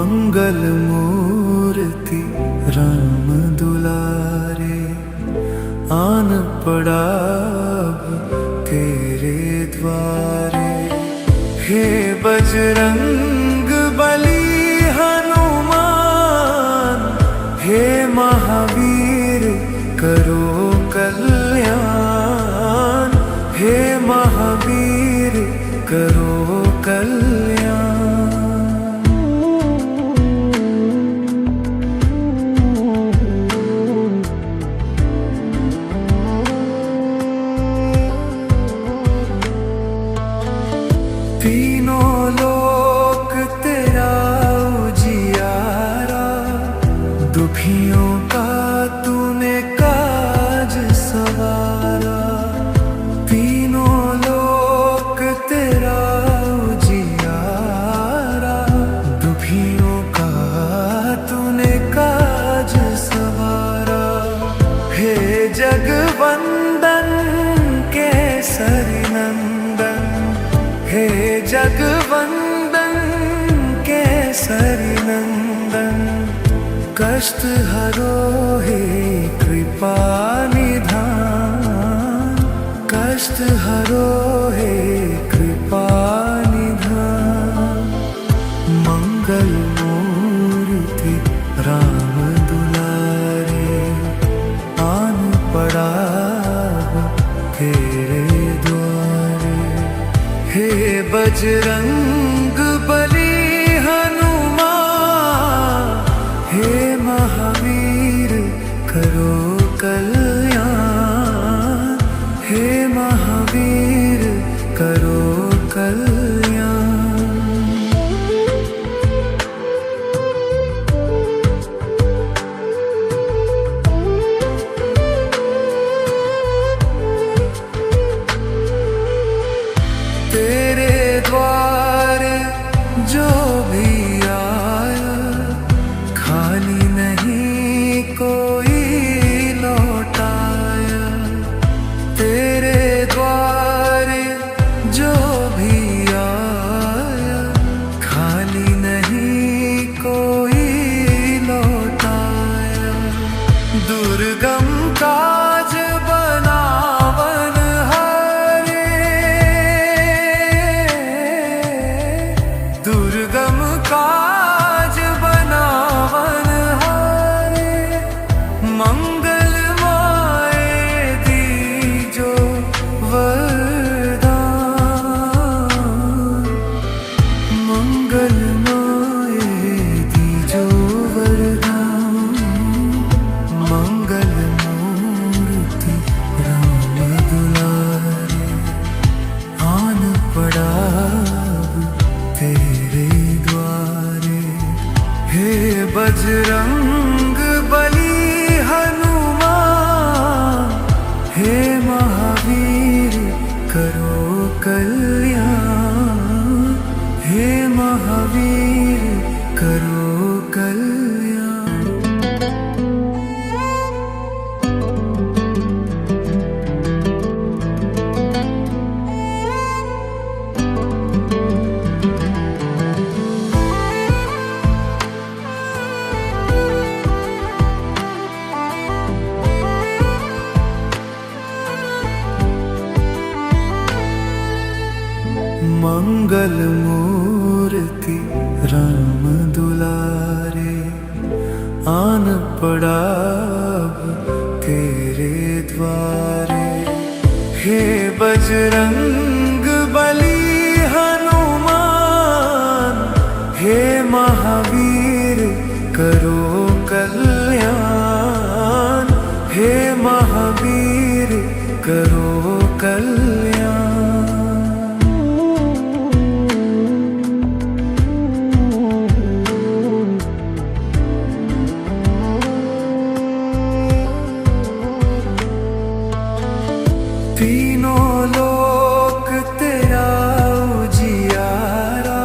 मंगल मूर्ति राम दुलारे, आन पड़ा अब तेरे द्वारे। हे बजरंग बली हनुमान, हे महावीर करो कल्याण, हे महावीर करो कल्याण। तीनों लोक तेरा उजियारा, दुखियों का तूने काज सवारा। तीनों लोक तेरा उजियारा, दुखियों का तूने काज सवारा। हे जगवंदन केसरी नंदन, हे जगवंदन केसरी नंदन। कष्ट हरो हे कृपा निधान, कष्ट हरो हे कृपा निधान। मंगल मूर्ति राम दुलारे, आन पड़ा तेरे द्वारे। हे बजरंग बली हनुमान, हे महावीर करो कल्याण, हे महावीर करो कल्याण। तेरे द्वारे जो भी आया, खाली नहीं कोई लौटाया। तेरे द्वारे जो भी आया, खाली नहीं कोई लौटाया। दुर्गम काज बनावन हारे, दुर्गम काज बनावन हारे। मंगलमय दीजो वरदान, मंगलमय दीजो वरदान। मंगल मूर्ति राम दुलारे, आन पड़ा तेरे द्वारे। हे बजरंग बली हनुमान, हे महावीर करो कल्याण, हे महावीर करो कल्याण। मंगल मूर्ति राम दुलारे, आन पड़ा अब तेरे द्वारे। हे बजरंग बली हनुमान, हे महावीर करो कल्याण, हे महावीर करो कल्याण। तीनों लोक तेरा उजियारा,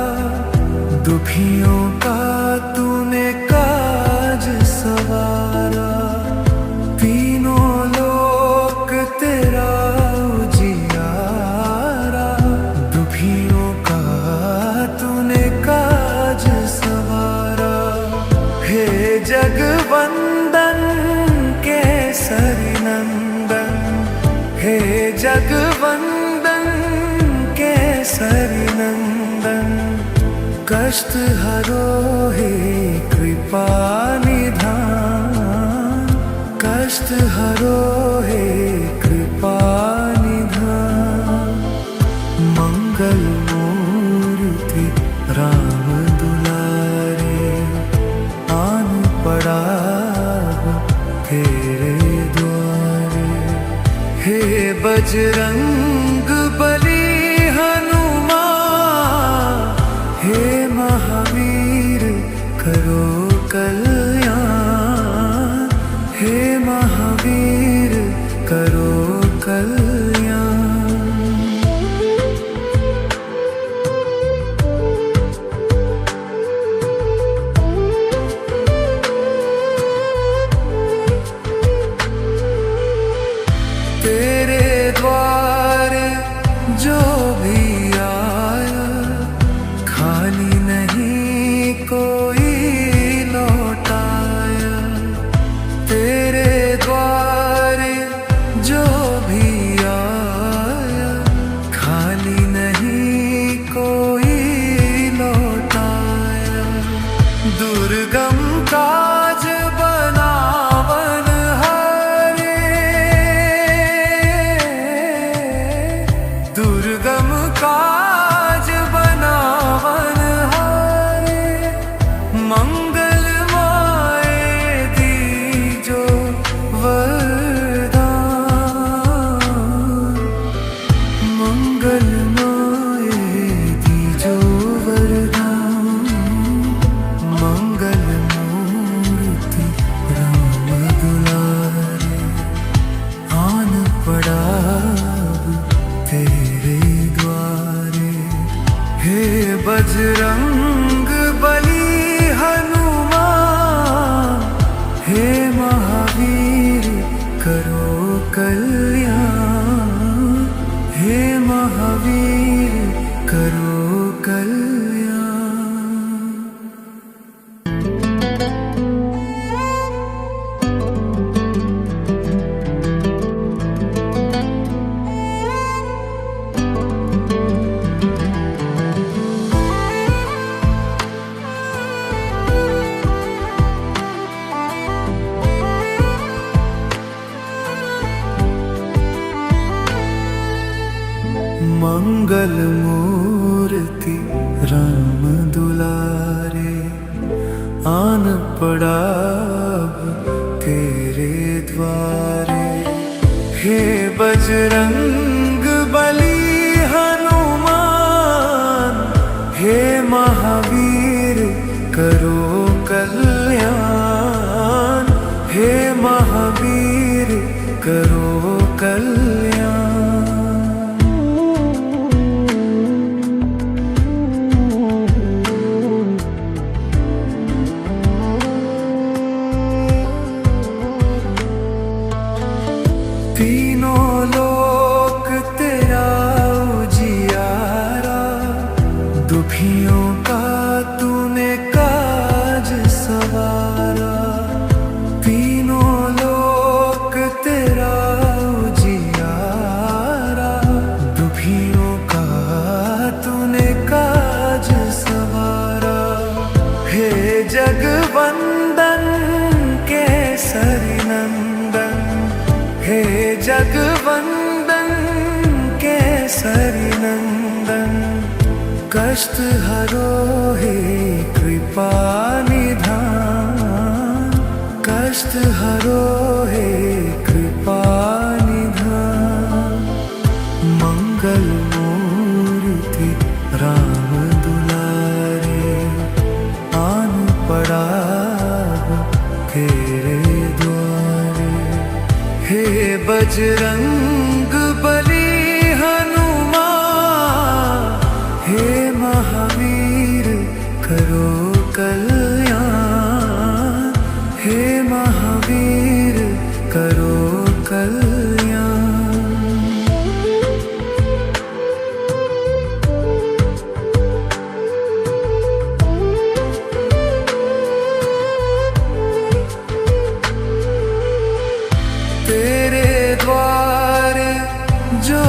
दुखियों का तूने काज सवारा। तीनों लोक तेरा उजियारा, दुखियों का तूने काज सवारा। जगवंदन केसरी नंदन, कष्ट हरो हे कृपा निधान, कष्ट हरो हे कृपा निधान। मंगल मूर्ति राम दुलारे, आन पड़ा तेरे द्वारे। हे बजरंग बली हनुमान, हे महावीर करो कल्याण, हे महावीर करो कल्याण। तेरे द्वारे जो भी आया, खाली नहीं कोई लौटाया। तेरे द्वारे जो भी आया, खाली नहीं कोई लौटाया। दुर्गम काज बनावन हारे, दुर्गम काज बनावन हारे। मंगल माए दीजो वरदान, मंगल माए दीजो वरदान। मंगल मूर्ति राम दुलारे, आन पड़ा तेरे द्वारे। हे बजरंग बली हनुमान, हे महावीर करो कल्याण, हे महावीर करो कल्याण। मंगल मूर्ति राम दुलारे, आन पड़ा तेरे द्वारे। हे बजरंग बली हनुमान, हे महावीर करो कल्याण, हे महावीर करो कल्याण। तीनों लोक तेरा उजियारा, दुखियों का तूने काज सवारा। तीनों लोक तेरा उजियारा, दुखियों का तूने काज सवारा। हे जगवंदन केसरी नंदन, हे जगवंदन केसरी नंदन, कष्ट हरो हे कृपा निधान, कष्ट हरो हे कृपा निधान। मंगल मूर्ति राम दुलारे, आन पड़ा तेरे द्वारे। हे बजरंग बली हनुमान, हे महावीर करो कल्याण, हे महावीर करो कल्याण। तेरे द्वारे जो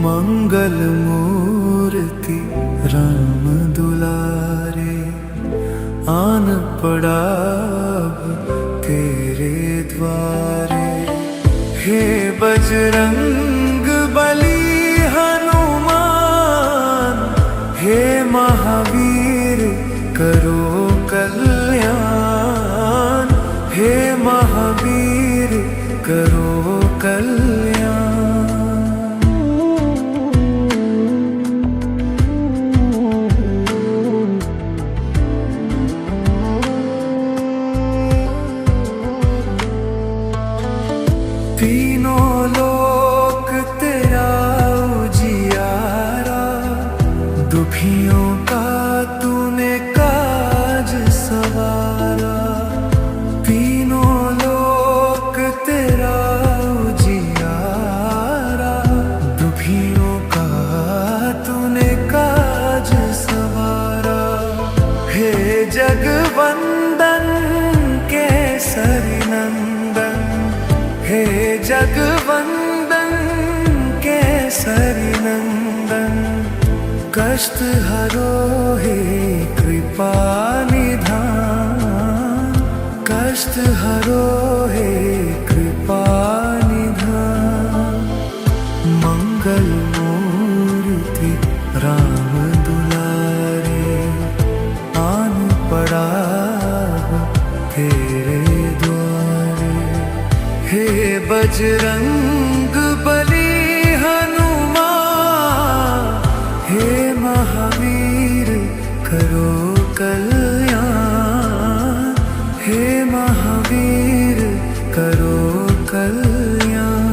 मंगल मूर्ति राम दुलारे, आन पड़ा अब तेरे द्वारे। हे बजरंग बली हनुमान, हे महावीर करो कल्याण, हे महावीर करो कल्याण। तीनों लोक तेरा उजियारा, दुखियों का तूने काज सवारा। तीनों लोक तेरा उजियारा, दुखियों का तूने काज सवारा। हे जगवंदन केसरी नंदन, हे जगवंदन केसरी नंदन। कष्ट हरो हे कृपा निधान, कष्ट हरो हे कृपा निधान। मंगल मूर्ति राम दुलारे, आन पड़ा तेरे द्वारे। हे बजरंग बली हनुमान, हे महावीर करो कल्याण, हे महावीर करो कल्याण।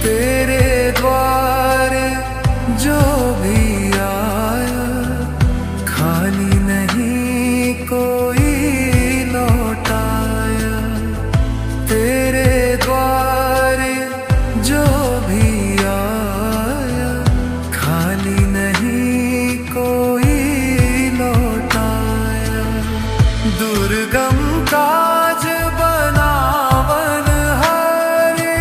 तेरे द्वारे जो भी आया, खाली नहीं कोई लौटाया। तेरे द्वारे जो भी आया, खाली नहीं कोई लौटाया। दुर्गम काज बनावन हारे,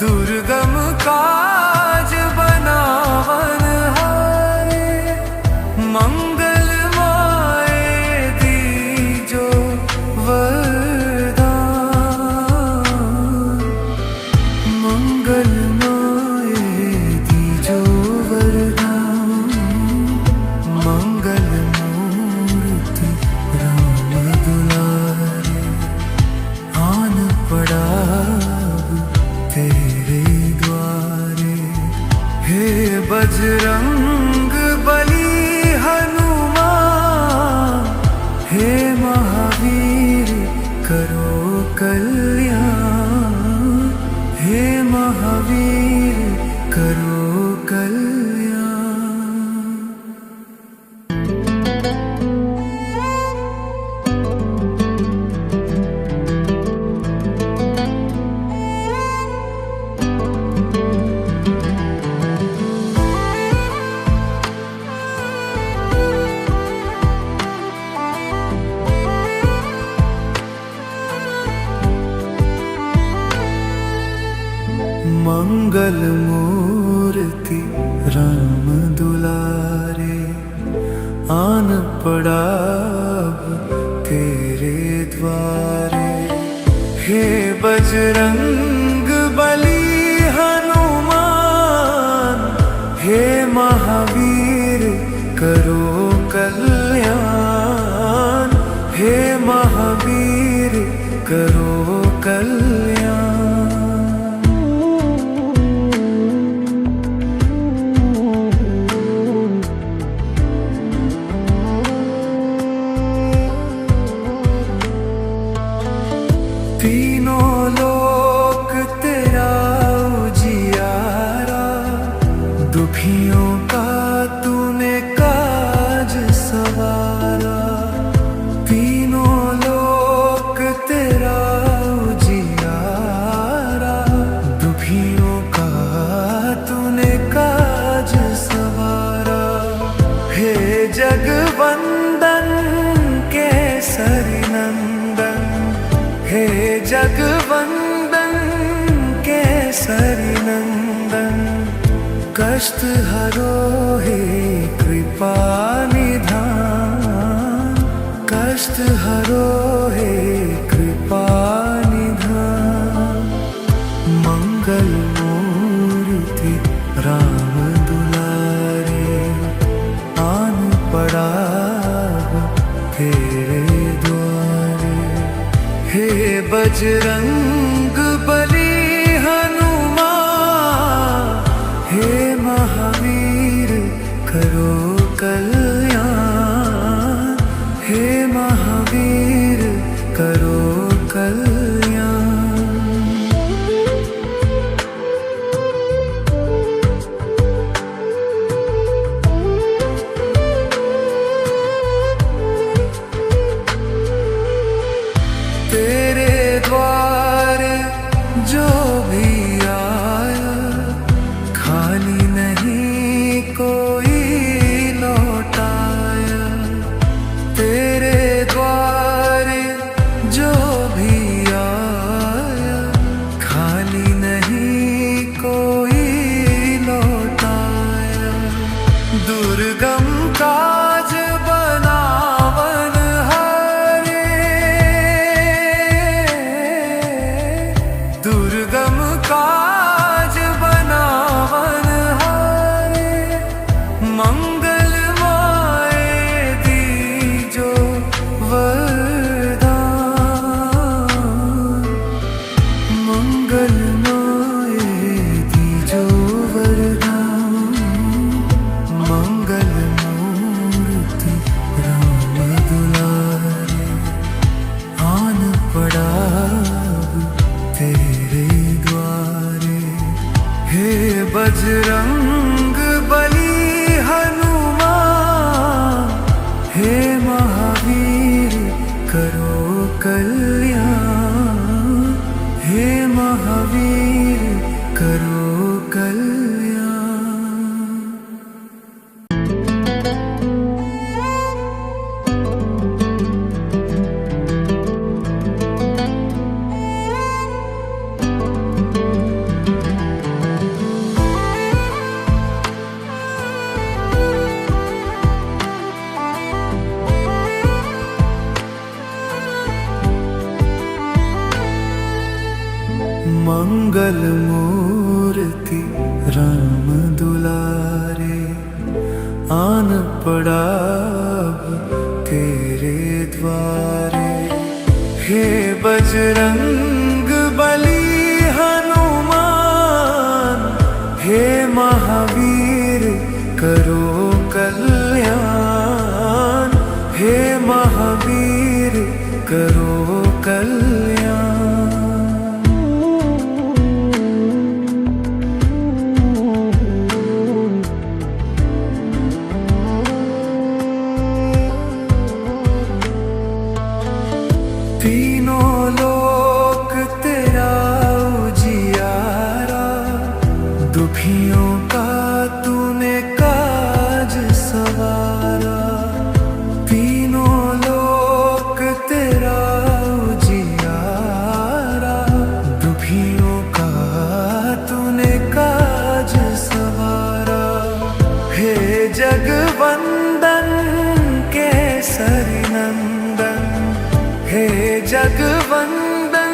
दुर्गम काज बनावन हारे। मंगल माए दीजो वरदान, मंगल माए दीजो वरदान। मंगल मूर्ति राम दुलारे, आन पड़ा अब तेरे द्वारे। हे बजरंग बली हनुमान, हे महावीर करो कल्याण, हे महावीर करो कल्याण। मंगल मूर्ति राम दुलारे, आन पड़ा अब तेरे द्वारे। हे बजरंग बली हनुमान, हे महावीर करो कल्याण, हे महावीर करो कल्याण। तीनों लोक कष्ट हरो हे कृपा निधान, कष्ट हरो हे कृपा निधान। मंगल मूर्ति राम दुलारे, आन पड़ा तेरे द्वारे। हे बजरंग बली हनुमान, हे महावीर करो कल्याण, हे महावीर करो कल्याण। तेरे द्वारे जो भी आया, खाली नहीं कोई लौटाया। तेरे द्वारे जो भी आया, खाली नहीं कोई लौटाया। दुर्गम काज बनावन हारे, दुर्गम काज बनावन हारे। मंगल माए दीजो वरदान, मंगल माए दीजो वरदान। मंगल मूर्ति राम दुलारे, आन पड़ा तेरे द्वारे। हे बजरंग बली हनुमान, हे महावीर करो कल्याण, हे महावीर करो कल्याण। मंगल मूर्ति राम दुलारे, आन पड़ा तेरे द्वारे। हे बजरंग बली हनुमान, हे महावीर करो कल्याण, हे महावीर करो कल्याण। तीनों लोक तेरा उजियारा, दुखियों का तूने काज सवारा। तीनों लोक तेरा उजियारा, दुखियों का तूने काज सवारा। हे जगवंदन केसरी नंदन, हे जगवंदन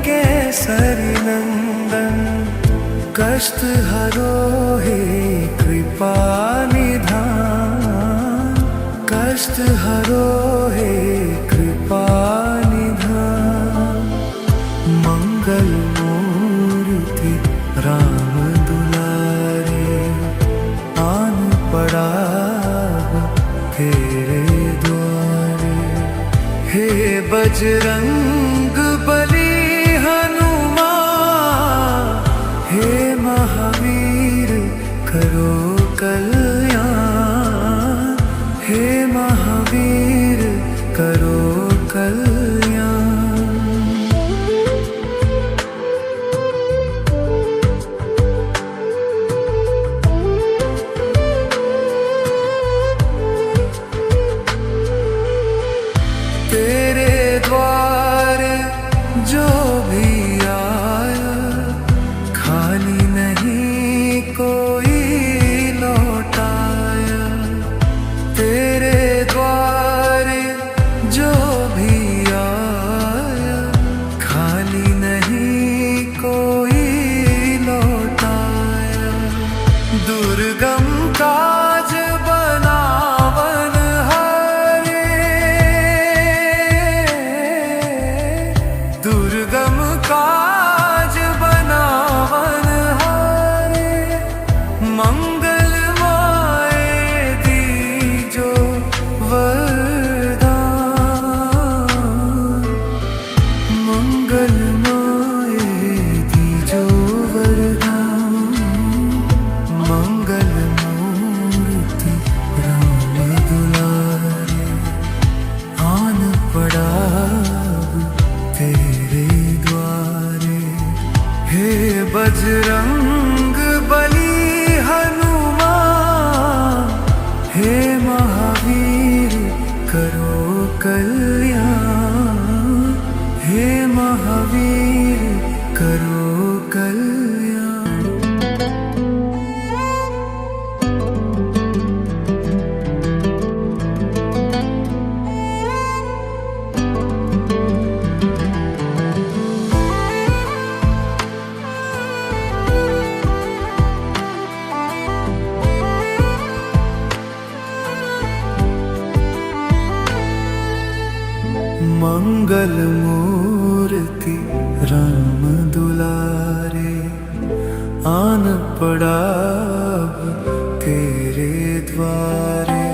केसरी नंदन। कष्ट हरो हे कृपा निधान, कष्ट हरो हे कृपा निधान। मंगल मूर्ति राम दुलारे, आन पड़ा तेरे द्वारे। हे बजरंग बली हनुमान, हे महावीर करो कल्याण, हे महावीर करो कल्याण। तेरे द्वारे जो भी आया, खाली नहीं कोई बजरंग बली हनुमान, हे महावीर करो कल्याण, हे महावीर करो कल्याण। मंगल मूर्ति राम दुलारे, आन पड़ा अब तेरे द्वारे।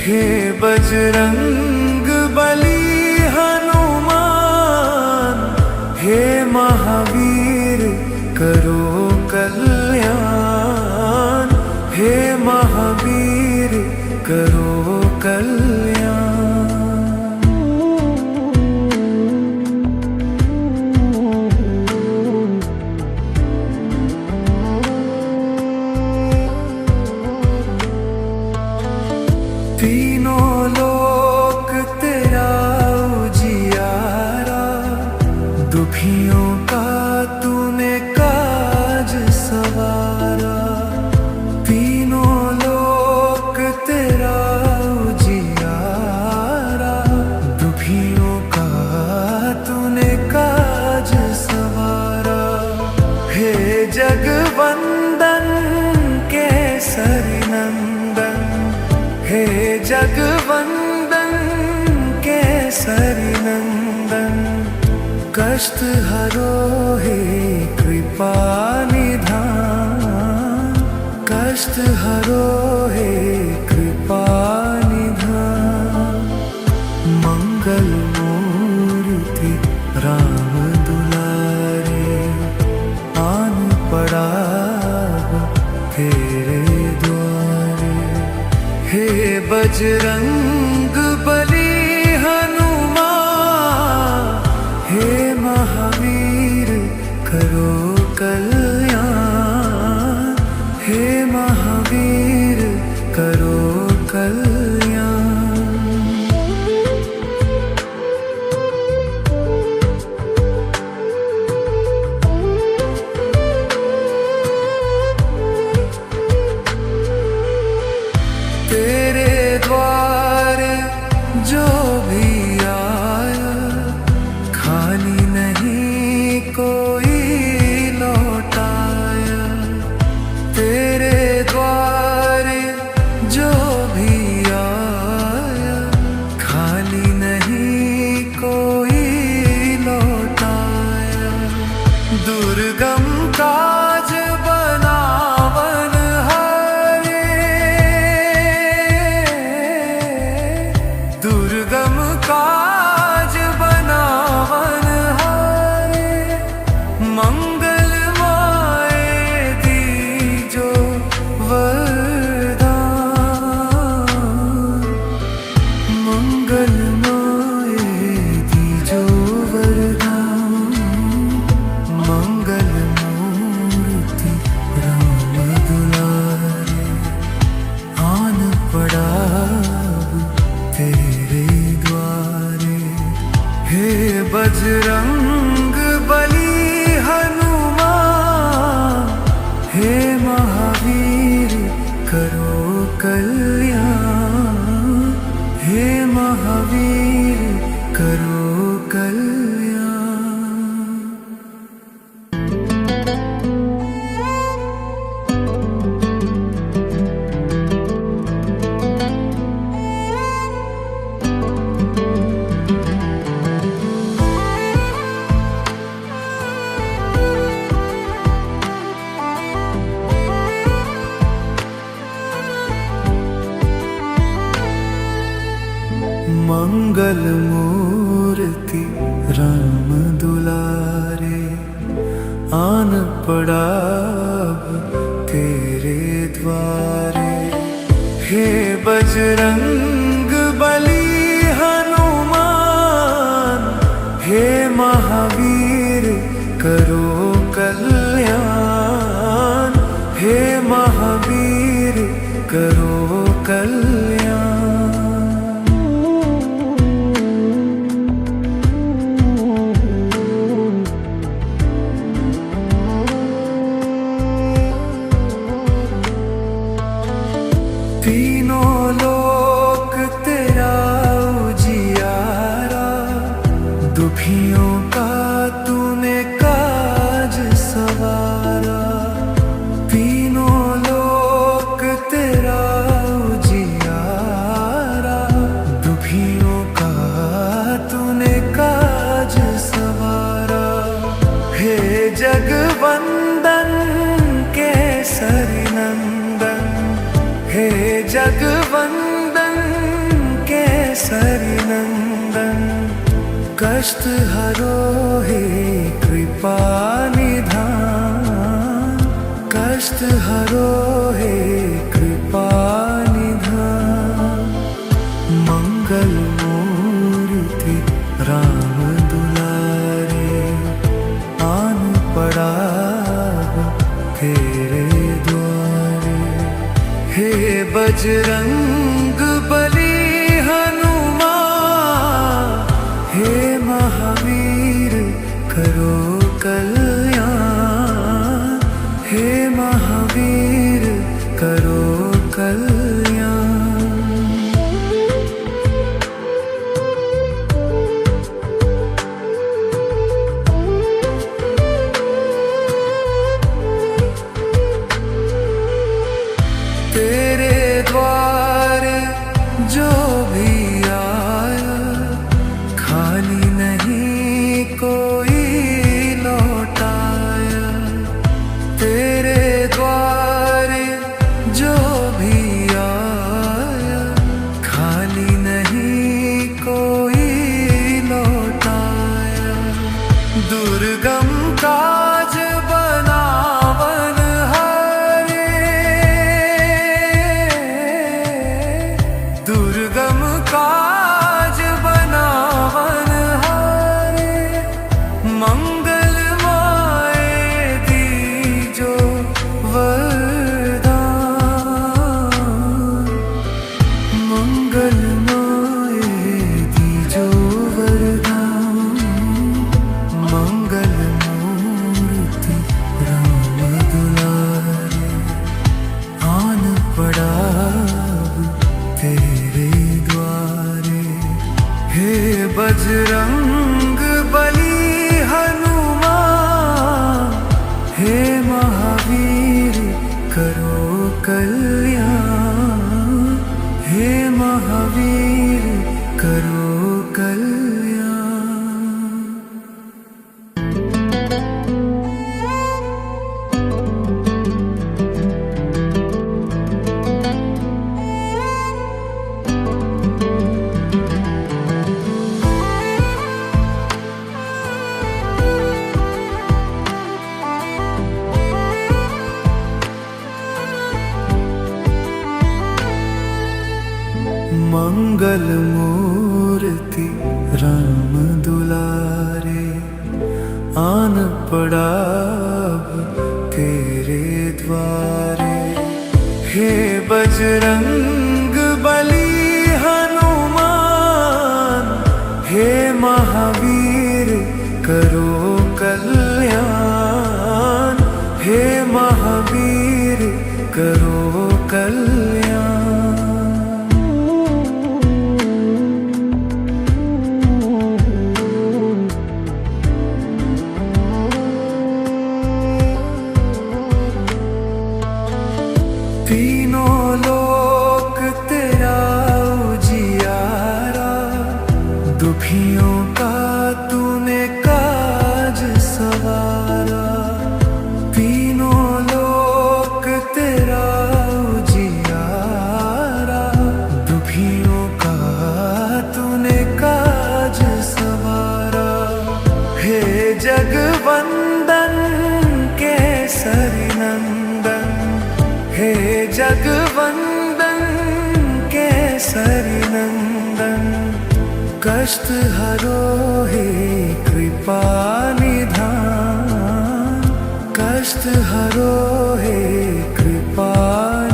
हे बजरंग बली हनुमान, हे महावीर करो कल्याण, हे महावीर करो कल्याण। तीनों लोक तेरा उजियारा, दुखियों का तूने काज सवारा। तीनों लोक तेरा उजियारा, दुखियों का तूने काज सवारा। हे जगवंदन केसरी नंदन, हे जगवंदन केसरी नंदन। कष्ट हरो हे कृपा निधान, कष्ट हरो हे कृपा निधान। मंगल मूर्ति राम दुलारे, आन पड़ा तेरे द्वारे। हे बजरंग बली हनुमान, हे महावीर करो कल्याण, हे महावीर करो कल्याण। तेरे द्वारे जो भी आया, खाली नहीं कोई लौटाया। तेरे द्वारे जो भी आया, खाली नहीं कोई लौटाया। दुर्गम काज बनावन हारे, दुर्गम काज बनावन हारे। मंगल माए दीजो वरदान, मंगल माए दीजो वरदान। मंगल मूर्ति राम दुलारे, आन पड़ा तेरे द्वारे। हे बजरंग बली हनुमान, हे महावीर करो कल्याण, हे महावीर करो कल्याण। मंगल मूर्ति राम दुलारे, आन पड़ा तेरे द्वारे। हे बजरंग बली हनुमान, हे महावीर करो कल्याण, करो कल्याण। तीनों लोक तेरा उजियारा, दुखियों का तूने काज सवारा। तीनों लोक तेरा उजियारा, दुखियों का तूने काज सवारा। हे जगवंदन केसरी नंदन, हे जगवंदन केसरी नंदन, कष्ट हरो हे कृपा निधान। कष्ट हरो हे कृपा निधान। मंगल मूर्ति राम दुलारे, आन पड़ा तेरे द्वारे। हे बजरंग बली हनुमान, हे महावीर करो कल्याण। हे महावीर करो कल्याण। तेरे द्वारे जो भी आया, खाली नहीं कोई लौटाया। तेरे द्वारे जो भी आया, खाली नहीं कोई लौटाया। दुर्गम काज बनावन हारे, दुर्गम काज बनावन हारे। मंगलमय दीजो वरदान, मंगलमय दीजो वरदान। मंगल मूर्ति राम दुलारे, आन पड़ा तेरे द्वारे। हे बजरंग बली हनुमान, हे महावीर करो कल्याण। हे महावीर करो कल्याण। मंगल मूर्ति राम दुलारे, आन पड़ा तेरे द्वारे। हे बजरंग बली हनुमान, हे महावीर करो कल्याण। हे महावीर करो कल्याण। तीनों लोक तेरा उजियारा, दुखियों का तूने काज सवारा। तीनों लोक तेरा उजियारा, दुखियों का तूने काज सवारा। हे जगवंदन केसरी नंदन, हे जगवंदन केसरी नंदन, कष्ट हरो हे कृपा निधान। कष्ट हरो हे कृपा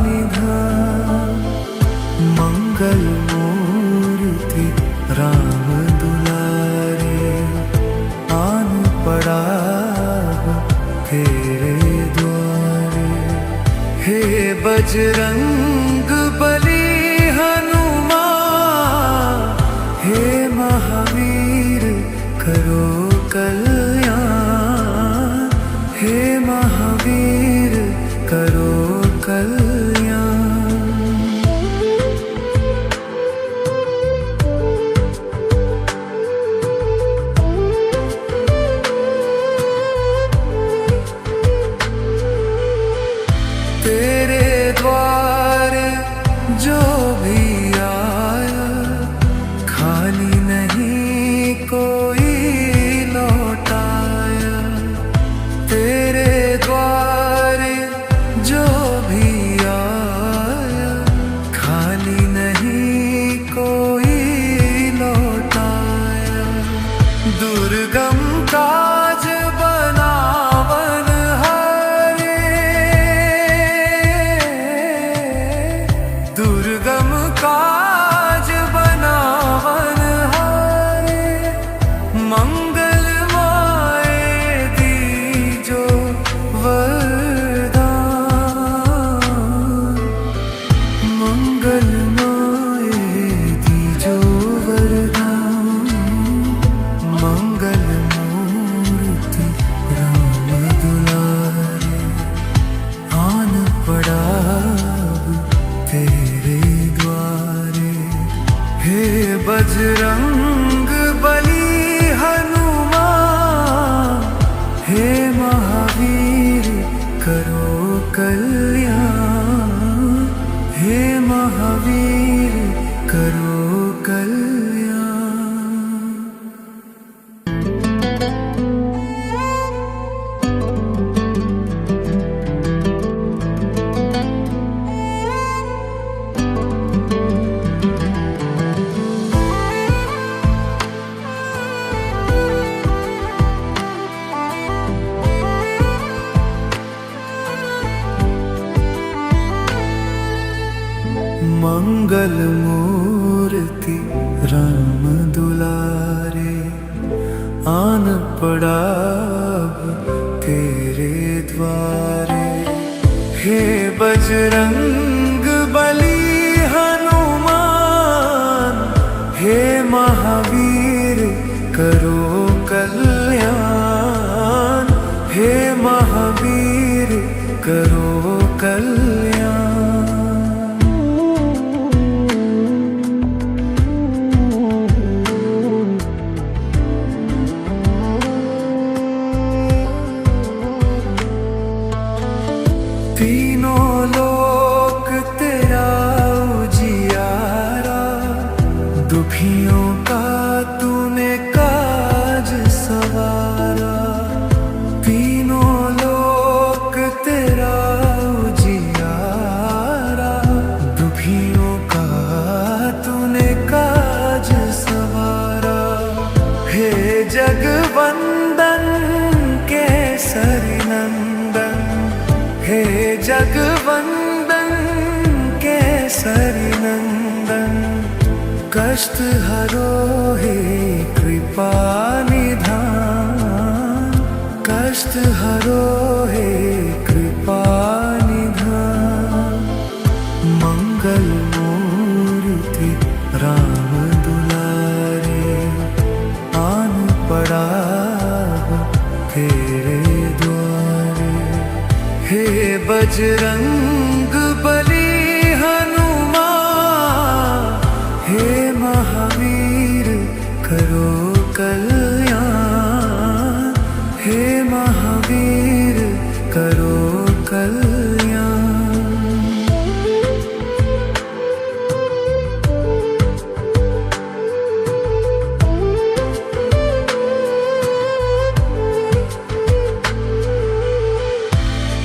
निधान। हे बजरंग बली हनुमान, हे महावीर करो कल्याण, हे महावीर करो कल्याण। तेरे द्वारे जो भी आया, खाली नहीं कोई लौटाया। तेरे द्वारे जो भी आया, खाली नहीं कोई लौटाया। दुर्गम काज बनावन हारे, दुर्गम काज बनावन हारे। मंगलमय दीजो वरदान, मंगलमय दीजो वरदान। मंगल मूर्ति राम दुलारे, आन पड़ा अब तेरे द्वारे। हे बजरंग बली हनुमान, हे महावीर करो कल्याण, हे महावीर करो कल्याण। मंगल मूर्ति राम दुलारे, आन पड़ा अब तेरे द्वारे। हे बजरंग बली हनुमान, हे महावीर करो कल्याण, हे महावीर करो कल्याण। तीनों लोक तेरा उजियारा, दुखियों का तूने काज सवारा। तीनों लोक तेरा उजियारा, दुखियों का तूने काज सवारा। हे जगवंदन केसरी नंदन, हे जगवंदन केसरी नंदन। कष्ट हरो हे कृपा निधान, कष्ट हरो हे कृपा निधान। मंगल मूर्ति राम दुलारे, आन पड़ा तेरे द्वारे। हे बजरंग बली हनुमान, हे महावीर करो कल्याण, हे महावीर करो कल्याण।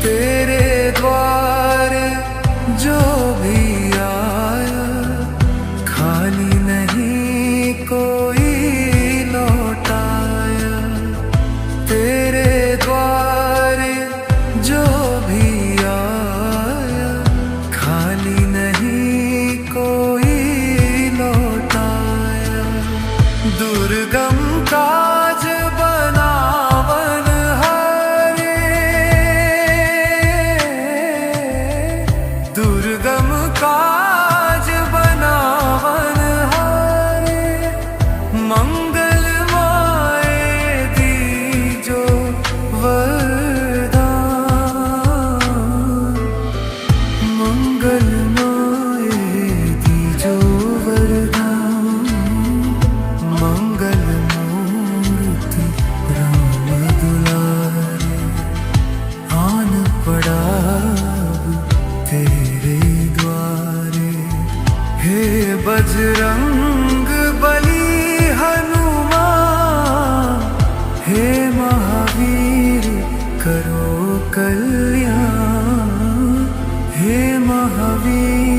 तेरे द्वारे जो भी आया, खाली नहीं कोई लौटाया। तेरे द्वारे जो भी आया, खाली नहीं कोई लौटाया। दुर्गम काज बनावन हारे, हे बजरंग बली हनुमान, हे महावीर करो कल्याण, हे महावीर